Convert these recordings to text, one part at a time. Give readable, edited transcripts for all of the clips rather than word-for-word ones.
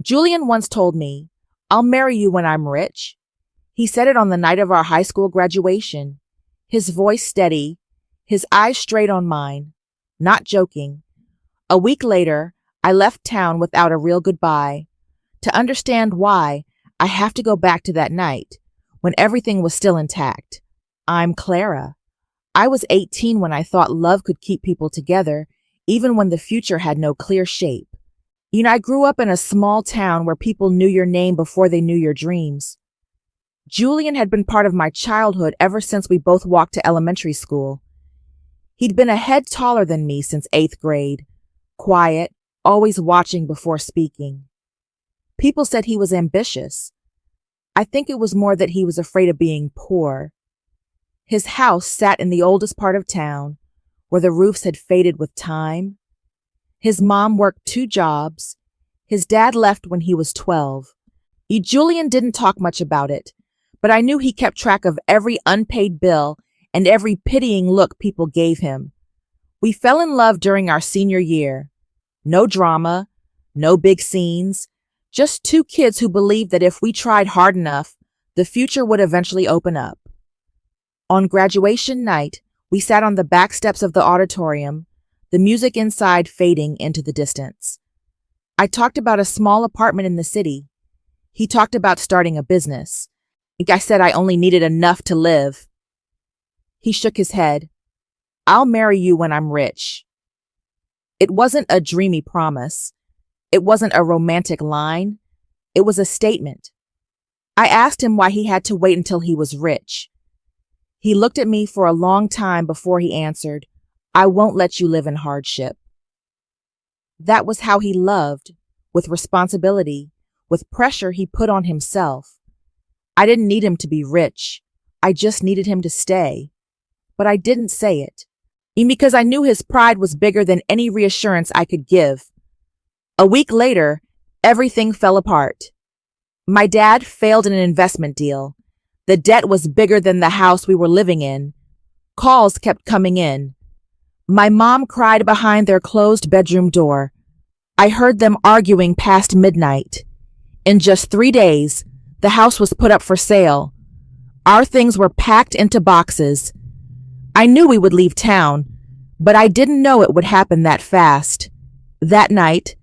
Julian once told me, "I'll marry you when I'm rich." He said it on the night of our high school graduation, his voice steady, his eyes straight on mine. Not joking. A week later, I left town without a real goodbye. To understand why, I have to go back to that night, when everything was still intact. I'm Clara. I was 18 when I thought love could keep people together, even when the future had no clear shape. I grew up in a small town where people knew your name before they knew your dreams. Julian had been part of my childhood ever since we both walked to elementary school. He'd been a head taller than me since 8th grade, quiet, always watching before speaking. People said he was ambitious. I think it was more that he was afraid of being poor. His house sat in the oldest part of town, where the roofs had faded with time. His mom worked 2 jobs. His dad left when he was 12. Julian didn't talk much about it, but I knew he kept track of every unpaid bill and every pitying look people gave him. We fell in love during our senior year. No drama, no big scenes, just 2 kids who believed that if we tried hard enough, the future would eventually open up. On graduation night, we sat on the back steps of the auditorium, the music inside fading into the distance. I talked about a small apartment in the city. He talked about starting a business. I said I only needed enough to live. He shook his head. "I'll marry you when I'm rich." It wasn't a dreamy promise. It wasn't a romantic line. It was a statement. I asked him why he had to wait until he was rich. He looked at me for a long time before he answered, "I won't let you live in hardship." That was how he loved, with responsibility, with pressure he put on himself. I didn't need him to be rich. I just needed him to stay. But I didn't say it, because I knew his pride was bigger than any reassurance I could give. A week later, everything fell apart. My dad failed in an investment deal. The debt was bigger than the house we were living in. Calls kept coming in. My mom cried behind their closed bedroom door. I heard them arguing past midnight. In just 3 days, the house was put up for sale. Our things were packed into boxes. I knew we would leave town, but I didn't know it would happen that fast. That night,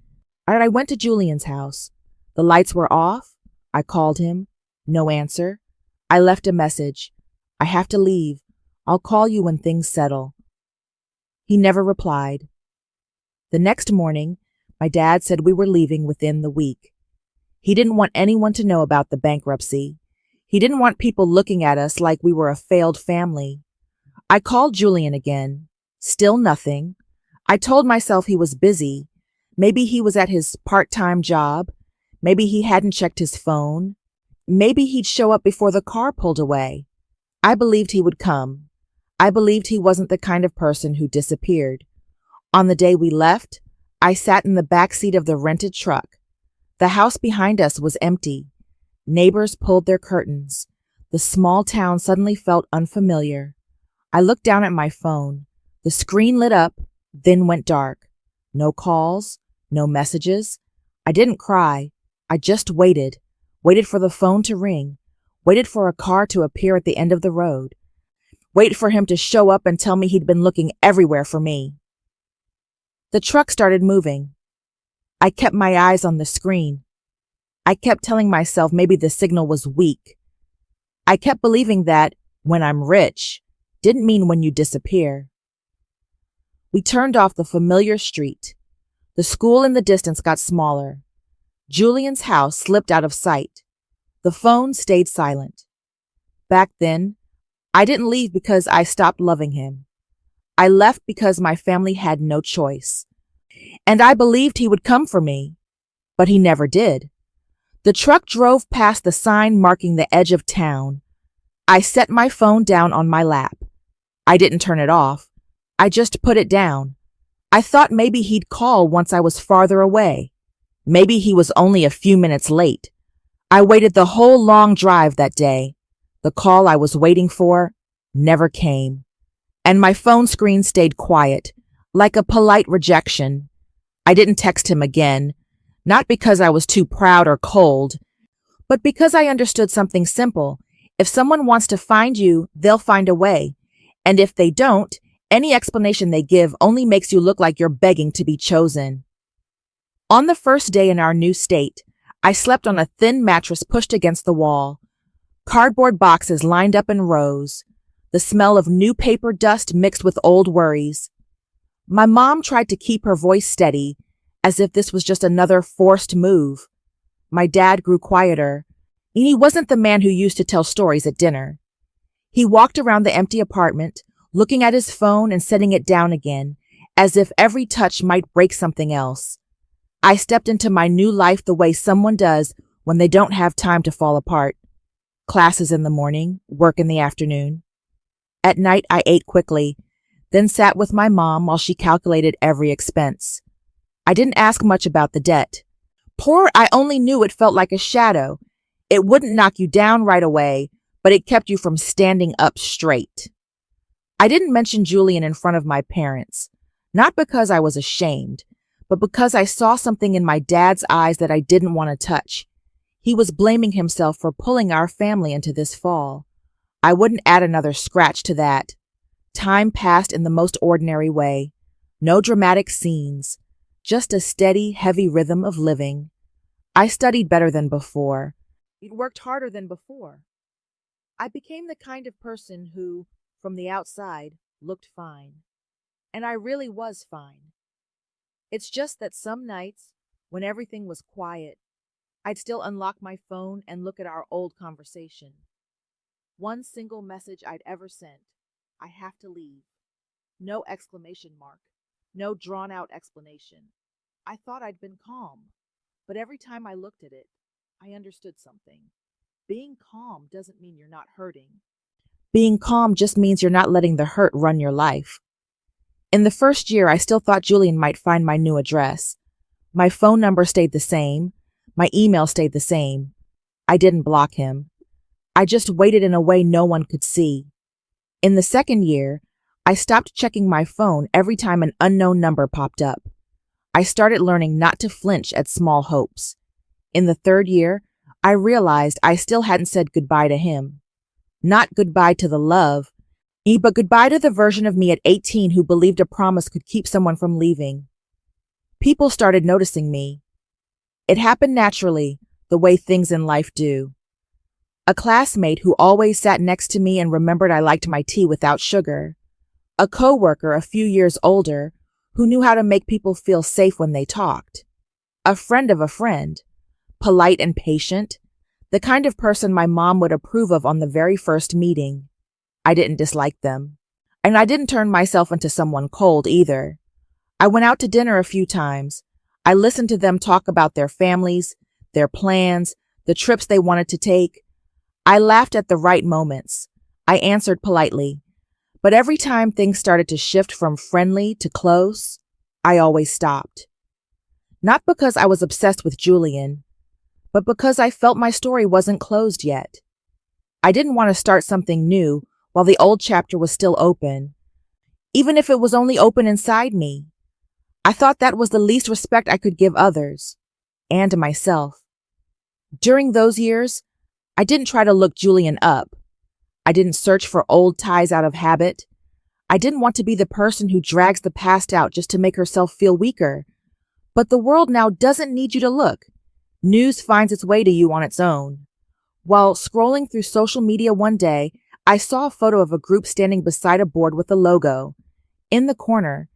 I went to Julian's house. The lights were off. I called him. No answer. I left a message. "I have to leave. I'll call you when things settle." He never replied. The next morning, my dad said we were leaving within the week. He didn't want anyone to know about the bankruptcy. He didn't want people looking at us like we were a failed family. I called Julian again. Still nothing. I told myself he was busy. Maybe he was at his part-time job. Maybe he hadn't checked his phone. Maybe he'd show up before the car pulled away. I believed he would come. I believed he wasn't the kind of person who disappeared. On the day we left, I sat in the back seat of the rented truck. The house behind us was empty. Neighbors pulled their curtains. The small town suddenly felt unfamiliar. I looked down at my phone. The screen lit up, then went dark. No calls, no messages. I didn't cry. I just waited for the phone to ring, waited for a car to appear at the end of the road, waited for him to show up and tell me he'd been looking everywhere for me. The truck started moving. I kept my eyes on the screen. I kept telling myself maybe the signal was weak. I kept believing that "when I'm rich" didn't mean when you disappear. We turned off the familiar street. The school in the distance got smaller. Julian's house slipped out of sight. The phone stayed silent. Back then, I didn't leave because I stopped loving him. I left because my family had no choice. And I believed he would come for me, but he never did. The truck drove past the sign marking the edge of town. I set my phone down on my lap. I didn't turn it off. I just put it down. I thought maybe he'd call once I was farther away. Maybe he was only a few minutes late. I waited the whole long drive that day. The call I was waiting for never came. And my phone screen stayed quiet, like a polite rejection. I didn't text him again. Not because I was too proud or cold, but because I understood something simple. If someone wants to find you, they'll find a way. And if they don't, any explanation they give only makes you look like you're begging to be chosen. On the first day in our new state, I slept on a thin mattress pushed against the wall. Cardboard boxes lined up in rows. The smell of new paper dust mixed with old worries. My mom tried to keep her voice steady, as if this was just another forced move. My dad grew quieter. He wasn't the man who used to tell stories at dinner. He walked around the empty apartment, looking at his phone and setting it down again, as if every touch might break something else. I stepped into my new life the way someone does when they don't have time to fall apart. Classes in the morning, work in the afternoon. At night, I ate quickly, then sat with my mom while she calculated every expense. I didn't ask much about the debt. I only knew it felt like a shadow. It wouldn't knock you down right away, but it kept you from standing up straight. I didn't mention Julian in front of my parents, not because I was ashamed, but because I saw something in my dad's eyes that I didn't want to touch. He was blaming himself for pulling our family into this fall. I wouldn't add another scratch to that. Time passed in the most ordinary way. No dramatic scenes, just a steady, heavy rhythm of living. I studied better than before. It worked harder than before. I became the kind of person who, from the outside, looked fine. And I really was fine. It's just that some nights, when everything was quiet, I'd still unlock my phone and look at our old conversation. One single message I'd ever sent: I have to leave. No exclamation mark. No drawn-out explanation. I thought I'd been calm, but every time I looked at it, I understood something. Being calm doesn't mean you're not hurting. Being calm just means you're not letting the hurt run your life. In the first year, I still thought Julian might find my new address. My phone number stayed the same. My email stayed the same. I didn't block him. I just waited in a way no one could see. In the second year, I stopped checking my phone every time an unknown number popped up. I started learning not to flinch at small hopes. In the third year, I realized I still hadn't said goodbye to him. Not goodbye to the love, but goodbye to the version of me at 18 who believed a promise could keep someone from leaving. People started noticing me. It happened naturally, the way things in life do. A classmate who always sat next to me and remembered I liked my tea without sugar. A coworker a few years older who knew how to make people feel safe when they talked. A friend of a friend, polite and patient, the kind of person my mom would approve of on the very first meeting. I didn't dislike them. And I didn't turn myself into someone cold either. I went out to dinner a few times. I listened to them talk about their families, their plans, the trips they wanted to take. I laughed at the right moments. I answered politely. But every time things started to shift from friendly to close, I always stopped. Not because I was obsessed with Julian, but because I felt my story wasn't closed yet. I didn't want to start something new while the old chapter was still open, even if it was only open inside me. I thought that was the least respect I could give others, and myself. During those years, I didn't try to look Julian up. I didn't search for old ties out of habit. I didn't want to be the person who drags the past out just to make herself feel weaker. But the world now doesn't need you to look. News finds its way to you on its own. While scrolling through social media one day, I saw a photo of a group standing beside a board with a logo. In the corner,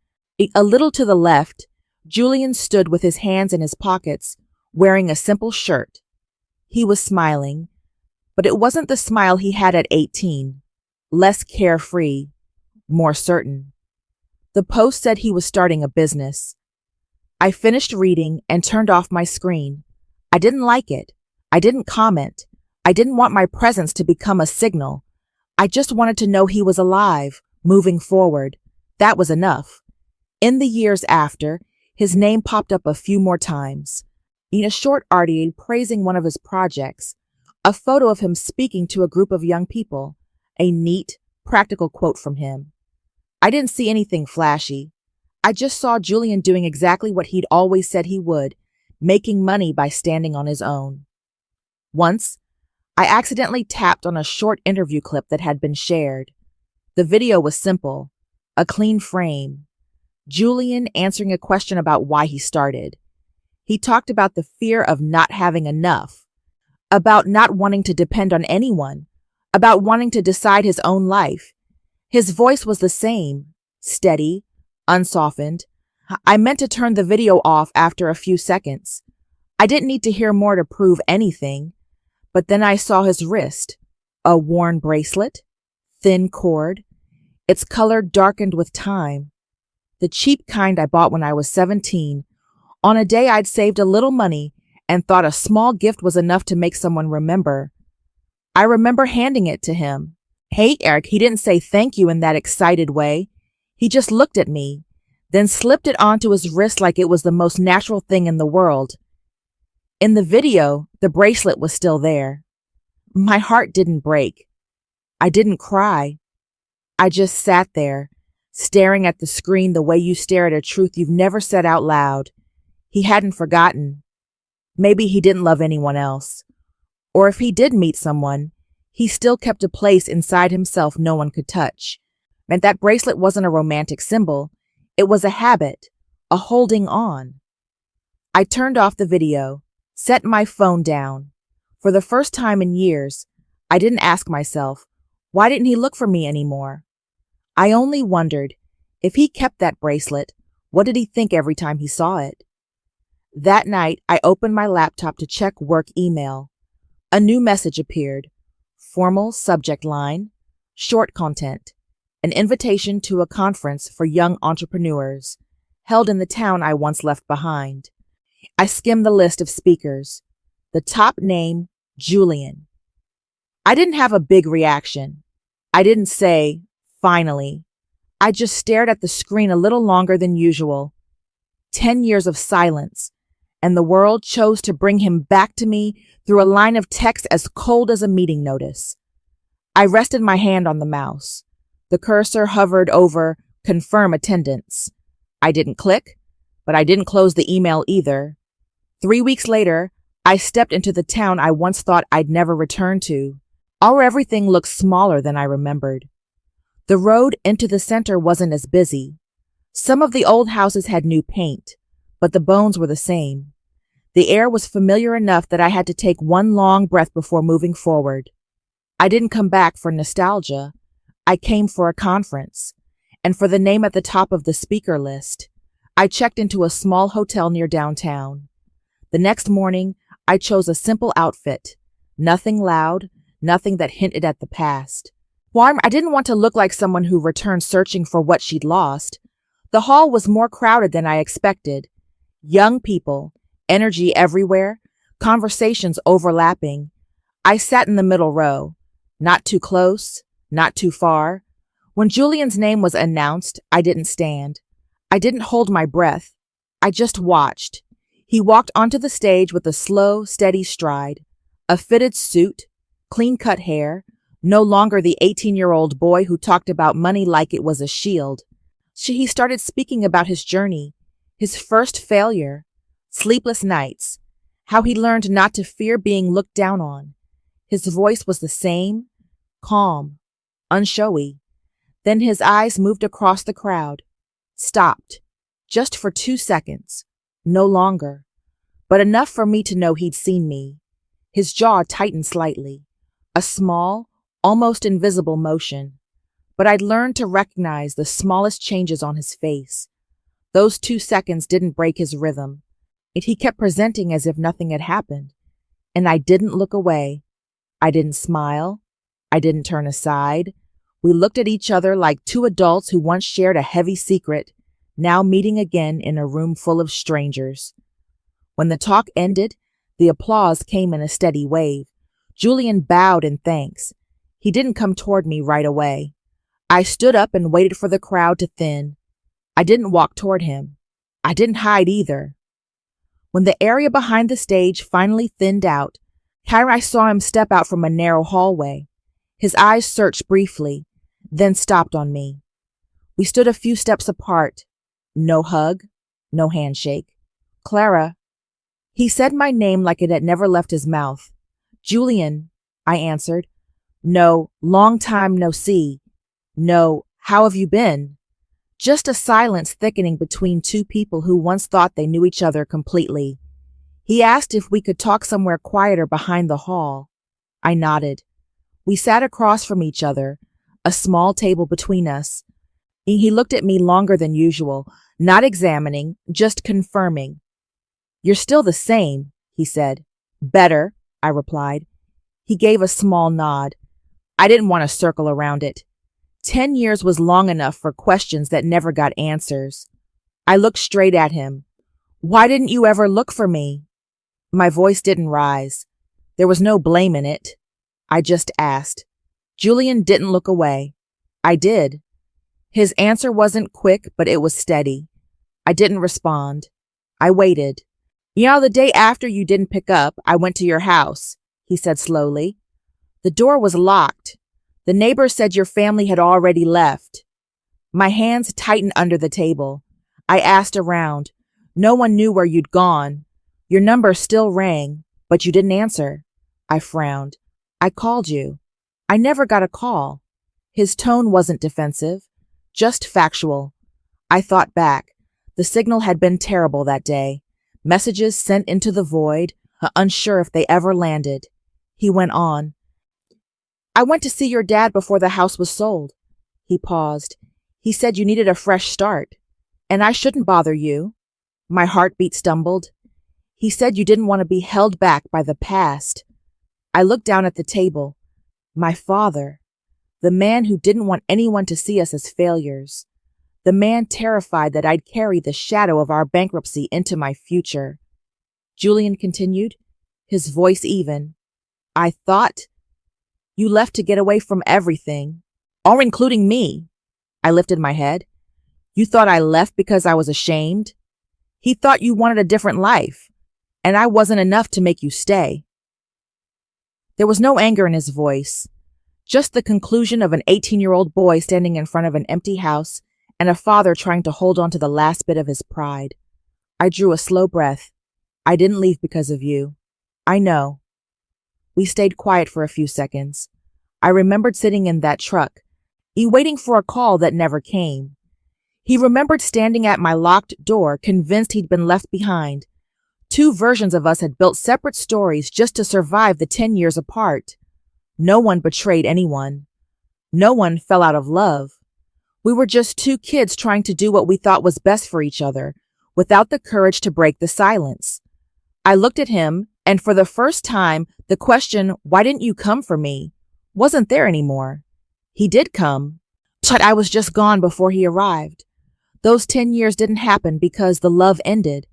a little to the left, Julian stood with his hands in his pockets, wearing a simple shirt. He was smiling, but it wasn't the smile he had at 18. Less carefree, more certain. The post said he was starting a business. I finished reading and turned off my screen. I didn't like it. I didn't comment. I didn't want my presence to become a signal. I just wanted to know he was alive, moving forward. That was enough. In the years after, his name popped up a few more times. In a short article praising one of his projects, a photo of him speaking to a group of young people, a neat, practical quote from him. I didn't see anything flashy. I just saw Julian doing exactly what he'd always said he would, making money by standing on his own. Once, I accidentally tapped on a short interview clip that had been shared. The video was simple, a clean frame. Julian answering a question about why he started. He talked about the fear of not having enough, about not wanting to depend on anyone, about wanting to decide his own life. His voice was the same, steady, unsoftened. I meant to turn the video off after a few seconds. I didn't need to hear more to prove anything. But then I saw his wrist, a worn bracelet, thin cord, its color darkened with time. The cheap kind I bought when I was 17, on a day I'd saved a little money and thought a small gift was enough to make someone remember. I remember handing it to him. Hey, Eric, he didn't say thank you in that excited way. He just looked at me, then slipped it onto his wrist like it was the most natural thing in the world. In the video, the bracelet was still there. My heart didn't break. I didn't cry. I just sat there, staring at the screen the way you stare at a truth you've never said out loud. He hadn't forgotten. Maybe he didn't love anyone else. Or if he did meet someone, he still kept a place inside himself no one could touch. And that bracelet wasn't a romantic symbol. It was a habit, a holding on. I turned off the video, set my phone down. For the first time in years, I didn't ask myself, why didn't he look for me anymore? I only wondered, if he kept that bracelet, what did he think every time he saw it? That night, I opened my laptop to check work email. A new message appeared. Formal subject line, short content, an invitation to a conference for young entrepreneurs, held in the town I once left behind. I skimmed the list of speakers. The top name, Julian. I didn't have a big reaction. I didn't say, finally. I just stared at the screen a little longer than usual. 10 years of silence, and the world chose to bring him back to me through a line of text as cold as a meeting notice. I rested my hand on the mouse. The cursor hovered over confirm attendance. I didn't click, but I didn't close the email either. 3 weeks later, I stepped into the town I once thought I'd never return to. Everything looked smaller than I remembered. The road into the center wasn't as busy. Some of the old houses had new paint, but the bones were the same. The air was familiar enough that I had to take one long breath before moving forward. I didn't come back for nostalgia. I came for a conference, and for the name at the top of the speaker list. I checked into a small hotel near downtown. The next morning, I chose a simple outfit. Nothing loud, nothing that hinted at the past. I didn't want to look like someone who returned searching for what she'd lost. The hall was more crowded than I expected. Young people, energy everywhere, conversations overlapping. I sat in the middle row, not too close, not too far. When Julian's name was announced, I didn't stand. I didn't hold my breath. I just watched. He walked onto the stage with a slow, steady stride, a fitted suit, clean-cut hair, no longer the 18-year-old boy who talked about money like it was a shield. He started speaking about his journey, his first failure, sleepless nights, how he learned not to fear being looked down on. His voice was the same, calm, unshowy. Then his eyes moved across the crowd, stopped, just for 2 seconds, no longer, but enough for me to know he'd seen me. His jaw tightened slightly, a small, almost invisible motion, but I'd learned to recognize the smallest changes on his face. Those 2 seconds didn't break his rhythm. He kept presenting as if nothing had happened, and I didn't look away. I didn't smile. I didn't turn aside. We looked at each other like two adults who once shared a heavy secret, now meeting again in a room full of strangers. When the talk ended, the applause came in a steady wave. Julian bowed in thanks. He didn't come toward me right away. I stood up and waited for the crowd to thin. I didn't walk toward him. I didn't hide either. When the area behind the stage finally thinned out, I saw him step out from a narrow hallway. His eyes searched briefly, then stopped on me. We stood a few steps apart. No hug, no handshake. Clara, He said my name like it had never left his mouth. Julian, I answered. No, long time no see. No, how have you been? Just a silence thickening between two people who once thought they knew each other completely. He asked if we could talk somewhere quieter behind the hall. I nodded. We sat across from each other, a small table between us. He looked at me longer than usual, not examining, just confirming. You're still the same, he said. Better, I replied. He gave a small nod. I didn't want to circle around it. 10 years was long enough for questions that never got answers. I looked straight at him. Why didn't you ever look for me? My voice didn't rise. There was no blame in it. I just asked. Julian didn't look away. I did. His answer wasn't quick, but it was steady. I didn't respond. I waited. You know, the day after you didn't pick up, I went to your house, he said slowly. The door was locked. The neighbors said your family had already left. My hands tightened under the table. I asked around. No one knew where you'd gone. Your number still rang, but you didn't answer. I frowned. I called you. I never got a call. His tone wasn't defensive, just factual. I thought back. The signal had been terrible that day. Messages sent into the void, unsure if they ever landed. He went on. I went to see your dad before the house was sold. He paused. He said you needed a fresh start, and I shouldn't bother you. My heartbeat stumbled. He said you didn't want to be held back by the past. I looked down at the table. My father, the man who didn't want anyone to see us as failures, the man terrified that I'd carry the shadow of our bankruptcy into my future. Julian continued, his voice even. I thought you left to get away from everything, or including me. I lifted my head. You thought I left because I was ashamed? He thought you wanted a different life, and I wasn't enough to make you stay. There was no anger in his voice, just the conclusion of an 18-year-old boy standing in front of an empty house and a father trying to hold on to the last bit of his pride. I drew a slow breath. I didn't leave because of you. I know. We stayed quiet for a few seconds. I remembered sitting in that truck, waiting for a call that never came. He remembered standing at my locked door, convinced he'd been left behind. Two versions of us had built separate stories just to survive the 10 years apart. No one betrayed anyone. No one fell out of love. We were just two kids trying to do what we thought was best for each other, without the courage to break the silence. I looked at him, and for the first time, the question, why didn't you come for me, wasn't there anymore. He did come, but I was just gone before he arrived. Those 10 years didn't happen because the love ended.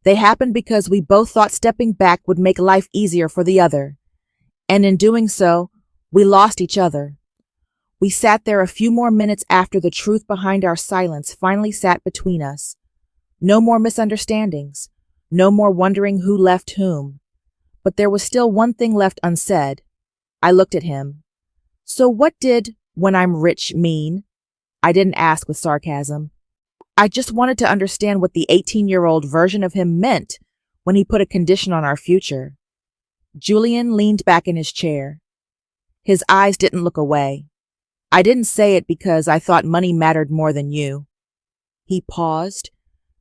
They happened because we both thought stepping back would make life easier for the other. And in doing so, we lost each other. We sat there a few more minutes after the truth behind our silence finally sat between us. No more misunderstandings. No more wondering who left whom. But there was still one thing left unsaid. I looked at him. So what did "when I'm rich" mean? I didn't ask with sarcasm. I just wanted to understand what the 18-year-old version of him meant when he put a condition on our future. Julian leaned back in his chair. His eyes didn't look away. I didn't say it because I thought money mattered more than you. He paused,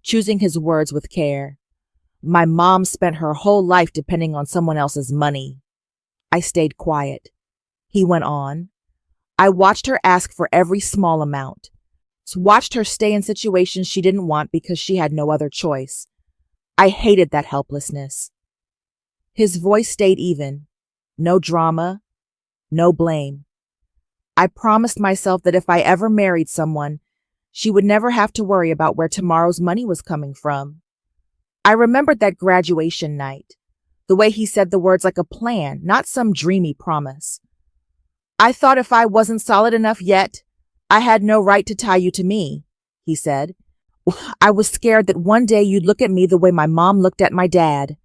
choosing his words with care. My mom spent her whole life depending on someone else's money. I stayed quiet. He went on. I watched her ask for every small amount. Watched her stay in situations she didn't want because she had no other choice. I hated that helplessness. His voice stayed even. No drama, no blame. I promised myself that if I ever married someone, she would never have to worry about where tomorrow's money was coming from. I remembered that graduation night, the way he said the words like a plan, not some dreamy promise. I thought if I wasn't solid enough yet, I had no right to tie you to me, he said. I was scared that one day you'd look at me the way my mom looked at my dad.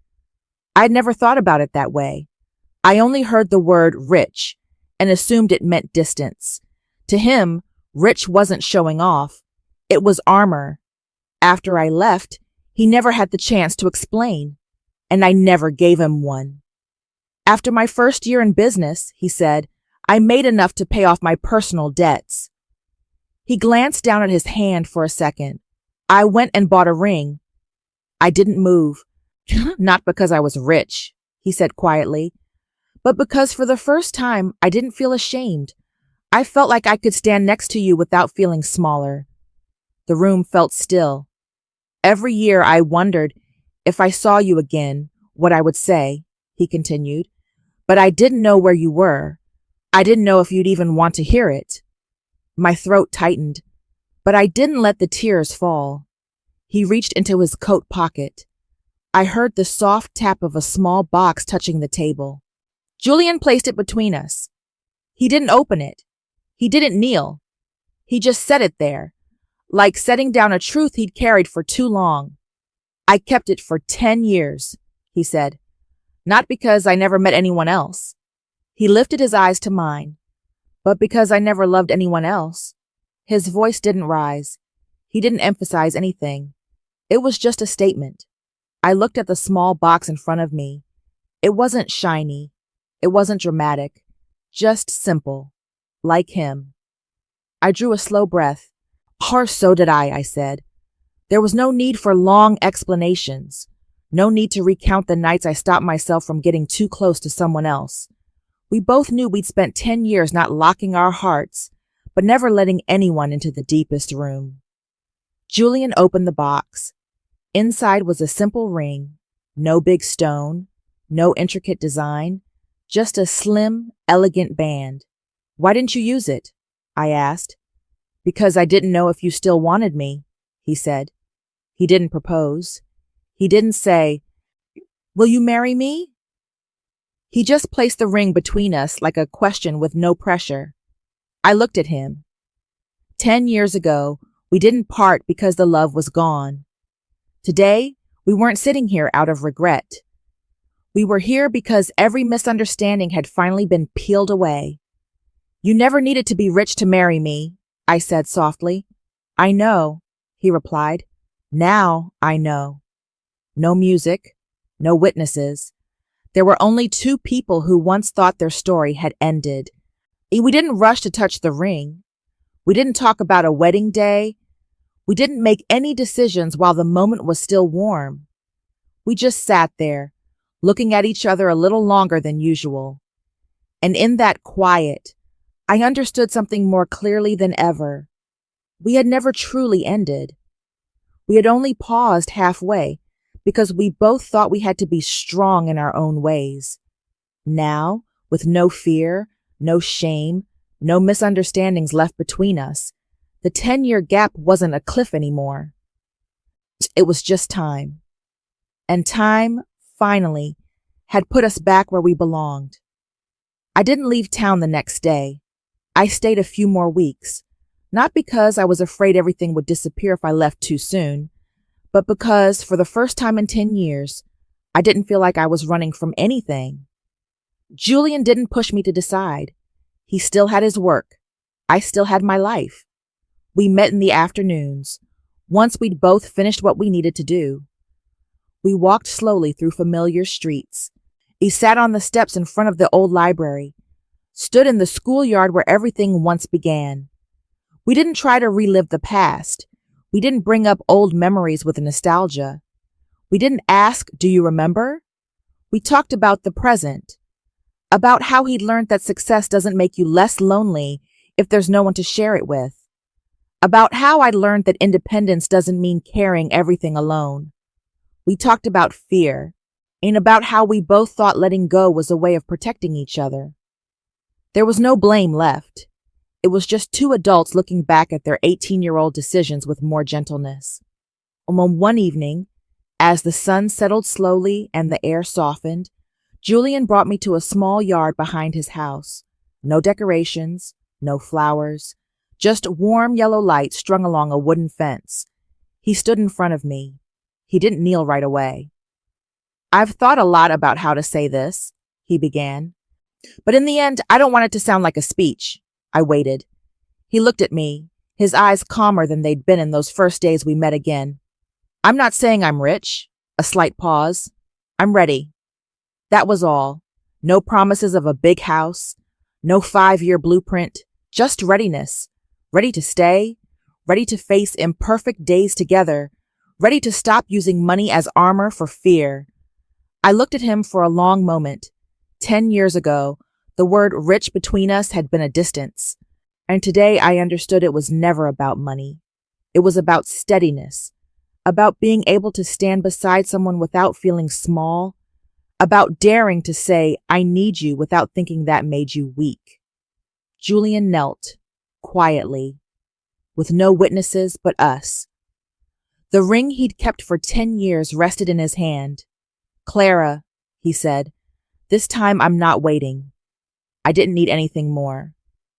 I'd never thought about it that way. I only heard the word rich and assumed it meant distance. To him, rich wasn't showing off. It was armor. After I left, he never had the chance to explain. and I never gave him one. After my first year in business, he said, I made enough to pay off my personal debts. He glanced down at his hand for a second. I went and bought a ring. I didn't move. Not because I was rich, he said quietly, but because for the first time I didn't feel ashamed. I felt like I could stand next to you without feeling smaller. The room felt still. Every year I wondered if I saw you again, what I would say, he continued, but I didn't know where you were. I didn't know if you'd even want to hear it. My throat tightened, but I didn't let the tears fall. He reached into his coat pocket. I heard the soft tap of a small box touching the table. Julian placed it between us. He didn't open it. He didn't kneel. He just set it there, like setting down a truth he'd carried for too long. I kept it for 10 years, he said, not because I never met anyone else. He lifted his eyes to mine, but because I never loved anyone else. His voice didn't rise. He didn't emphasize anything. It was just a statement. I looked at the small box in front of me. It wasn't shiny. It wasn't dramatic. Just simple. Like him. I drew a slow breath. So did I said. There was no need for long explanations. No need to recount the nights I stopped myself from getting too close to someone else. We both knew we'd spent 10 years not locking our hearts, but never letting anyone into the deepest room. Julian opened the box. Inside was a simple ring, no big stone, no intricate design, just a slim, elegant band. Why didn't you use it? I asked. Because I didn't know if you still wanted me, he said. He didn't propose. He didn't say, will you marry me? He just placed the ring between us like a question with no pressure. I looked at him. 10 years ago, we didn't part because the love was gone. Today, we weren't sitting here out of regret. We were here because every misunderstanding had finally been peeled away. You never needed to be rich to marry me, I said softly. I know, he replied. Now I know. No music, no witnesses. There were only two people who once thought their story had ended. We didn't rush to touch the ring. We didn't talk about a wedding day. We didn't make any decisions while the moment was still warm. We just sat there, looking at each other a little longer than usual. And in that quiet, I understood something more clearly than ever. We had never truly ended. We had only paused halfway because we both thought we had to be strong in our own ways. Now, with no fear, no shame, no misunderstandings left between us, the 10-year gap wasn't a cliff anymore. It was just time. And time, finally, had put us back where we belonged. I didn't leave town the next day. I stayed a few more weeks, not because I was afraid everything would disappear if I left too soon, but because, for the first time in 10 years, I didn't feel like I was running from anything. Julian didn't push me to decide. He still had his work. I still had my life. We met in the afternoons, once we'd both finished what we needed to do. We walked slowly through familiar streets. He sat on the steps in front of the old library, stood in the schoolyard where everything once began. We didn't try to relive the past. We didn't bring up old memories with nostalgia. We didn't ask, do you remember? We talked about the present, about how he'd learned that success doesn't make you less lonely if there's no one to share it with. About how I'd learned that independence doesn't mean carrying everything alone. We talked about fear, and about how we both thought letting go was a way of protecting each other. There was no blame left. It was just two adults looking back at their 18-year-old decisions with more gentleness. One evening, as the sun settled slowly and the air softened, Julian brought me to a small yard behind his house. No decorations, no flowers, just warm yellow light strung along a wooden fence. He stood in front of me. He didn't kneel right away. I've thought a lot about how to say this, he began. But in the end, I don't want it to sound like a speech. I waited. He looked at me, his eyes calmer than they'd been in those first days we met again. I'm not saying I'm rich. A slight pause. I'm ready. That was all. No promises of a big house, no 5-year blueprint, just readiness. Ready to stay, ready to face imperfect days together, ready to stop using money as armor for fear. I looked at him for a long moment. 10 years ago, the word rich between us had been a distance, and today I understood it was never about money. It was about steadiness, about being able to stand beside someone without feeling small, about daring to say, I need you without thinking that made you weak. Julian knelt, quietly, with no witnesses but us. The ring he'd kept for 10 years rested in his hand. Clara, he said, this time I'm not waiting. I didn't need anything more.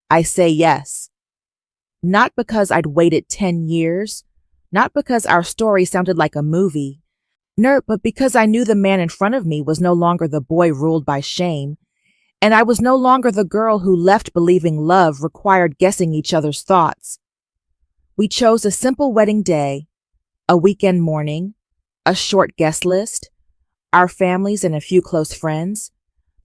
I say yes. Not because I'd waited 10 years, not because our story sounded like a movie, no, but because I knew the man in front of me was no longer the boy ruled by shame, and I was no longer the girl who left believing love required guessing each other's thoughts. We chose a simple wedding day, a weekend morning, a short guest list, our families and a few close friends.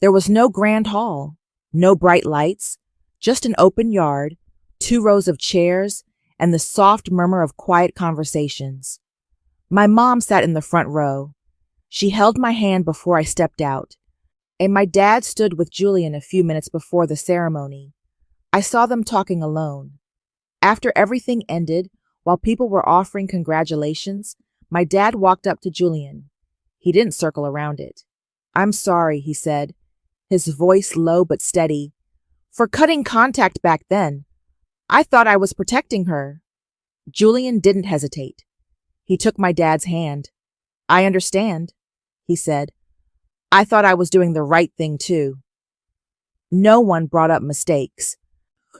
There was no grand hall, no bright lights, just an open yard, 2 rows of chairs, and the soft murmur of quiet conversations. My mom sat in the front row. She held my hand before I stepped out, and my dad stood with Julian a few minutes before the ceremony. I saw them talking alone. After everything ended, while people were offering congratulations, my dad walked up to Julian. He didn't circle around it. I'm sorry, he said, his voice low but steady, for cutting contact back then. I thought I was protecting her. Julian didn't hesitate. He took my dad's hand. I understand, he said. I thought I was doing the right thing too. No one brought up mistakes.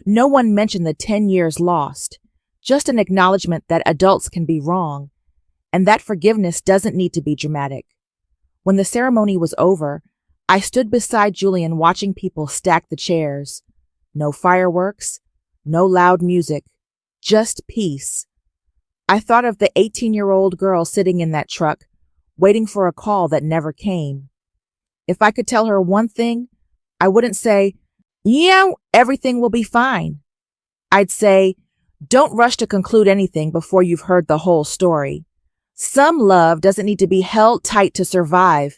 No one mentioned the 10 years lost, just an acknowledgement that adults can be wrong, and that forgiveness doesn't need to be dramatic. When the ceremony was over, I stood beside Julian watching people stack the chairs. No fireworks, no loud music, just peace. I thought of the 18-year-old girl sitting in that truck, waiting for a call that never came. If I could tell her one thing, I wouldn't say, yeah, everything will be fine. I'd say, don't rush to conclude anything before you've heard the whole story. Some love doesn't need to be held tight to survive.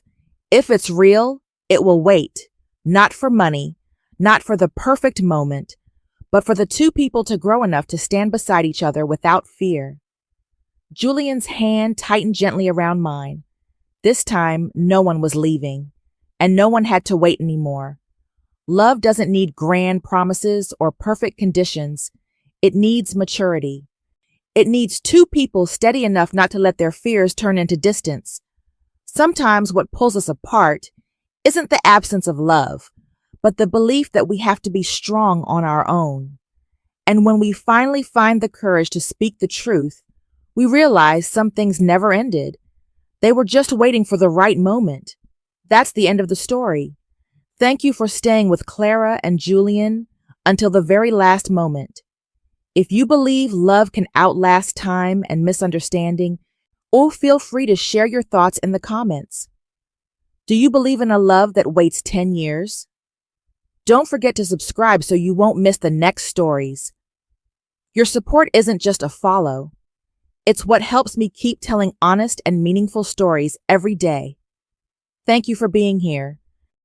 If it's real, it will wait, not for money, not for the perfect moment, but for the 2 people to grow enough to stand beside each other without fear. Julian's hand tightened gently around mine. This time, no one was leaving, and no one had to wait anymore. Love doesn't need grand promises or perfect conditions. It needs maturity. It needs 2 people steady enough not to let their fears turn into distance. Sometimes what pulls us apart isn't the absence of love, but the belief that we have to be strong on our own. And when we finally find the courage to speak the truth, we realize some things never ended. They were just waiting for the right moment. That's the end of the story. Thank you for staying with Clara and Julian until the very last moment. If you believe love can outlast time and misunderstanding, feel free to share your thoughts in the comments. Do you believe in a love that waits 10 years? Don't forget to subscribe so you won't miss the next stories. Your support isn't just a follow. It's what helps me keep telling honest and meaningful stories every day. Thank you for being here.